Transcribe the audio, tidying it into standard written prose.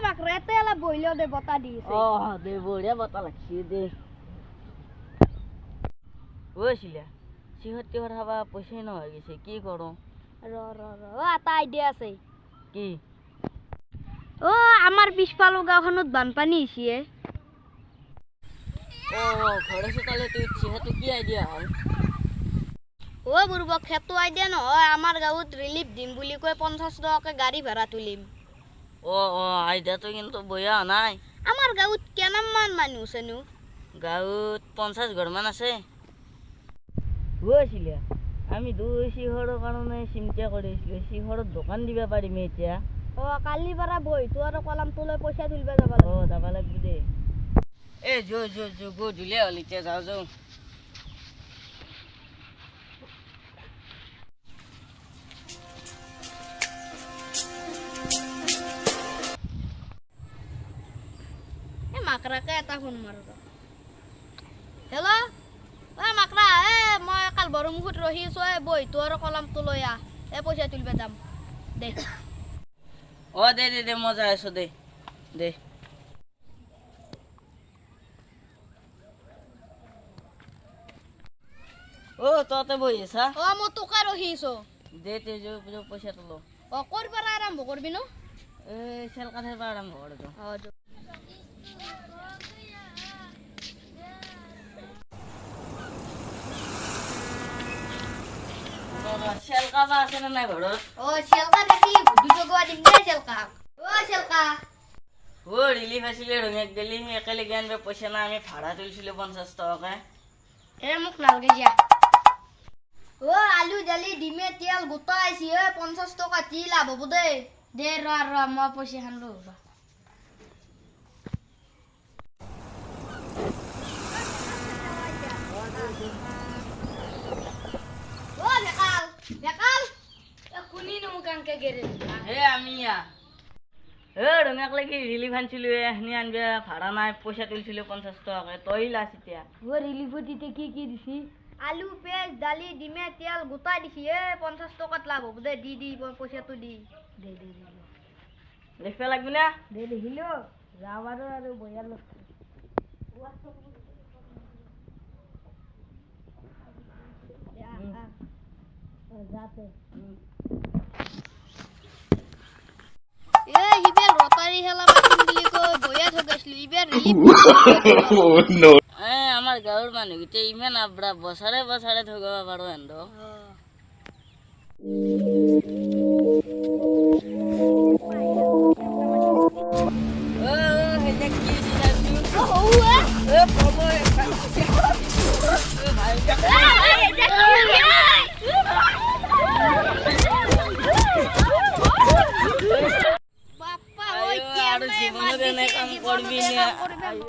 মাকৰাতে অলপ বহিলেও দে বতা দিছে দে বঢ়িয়া বতা লাগছি দে ওইছিলা সিহঁত তিহঁত খাবা পইচাই নহয় গৈছে কি কৰো এটা আইডিয়া আছে কি আমাৰ পিছফালৰ গাঁওখনত বানপানী হৈছে ঘৰে চোতালে তুই সিহঁত কি আইডিয়া হ'ল বুঢ়বক সেইটো আইডিয়া নহয় আমাৰ গাঁৱত ৰিলিফ দিম বুলি কৈ 50 টকাকে গাড়ী ভাড়া তুলিম আইডিয়াটো কিন্তু বয়া নাই আমাৰ গাঁৱত কেনামান মানুহ আছেনো গাঁৱত 50 ঘৰমান আছে গৈছিলে আমি দুই সিহঁতৰ কাৰণে চিন্তা কৰিছিলোঁ সিহঁতৰ দোকান দিব পাৰিম এতিয়া কালিৰ পৰা বহিটো আৰু কলমটো লৈ পইচা তুলিব যাব লাগিব দেই গধূলি হ'ল এতিয়া যাওঁ মাকৰাকে এটা ফোন মাৰো হেল্ল' মাকৰা মই কাল বৰমুখত ৰহি আছো বহিটো আৰু কলমটো লৈ পইচা তুলিব যাম দে দে মই যাই আছো দে তহঁতে বহি আছা মই তোকে ৰহি আছো দে পইচাটো ল ক'ৰ পৰা আৰম্ভ কৰিবি নো চেল কাঠৰ পৰা আৰম্ভ কৰিছো চেলকা বা আছে নাই ঘৰত চেলকা দেখিলি ভুডি জগোৱা দিম দে চেলকা ৰিলিফ আছিলে ৰঙিয়াক গেলি একেলগে আনিব পইচা নাই আমি ভাড়া তুলিছিলো 50 টকাকে মোক নালগে যা আলু দালি ডিমে তেল গোটা আইছি 50 টকা কি লাভ হব দে মই পইচা খান লো ৰঙিয়াক লাগি ৰিলিফ আনিছিলো আনব ভাড়া নাই পইচা তুলিছিলো 50 টকাকে তই লাচ এতিয়া ৰিলিফত কি দিছি আলু পেঁয়াজ দালি ডিমে তেল গোটা দিছি 50 টকাত লাভ হব দে দি পইচাটো দি দেখবা লাগবি না দেখিলো যাবাৰো আৰু বয়াৰ লগ যাতে ৰটাৰী খেলা পাতিম বুলি কৈ বয়া থগাইছিলো ইবাৰ আমাৰ গাঁৱৰ মানুহকেইটা ইমান আবৰা বছৰে থগাব পাৰো হেন্দো কি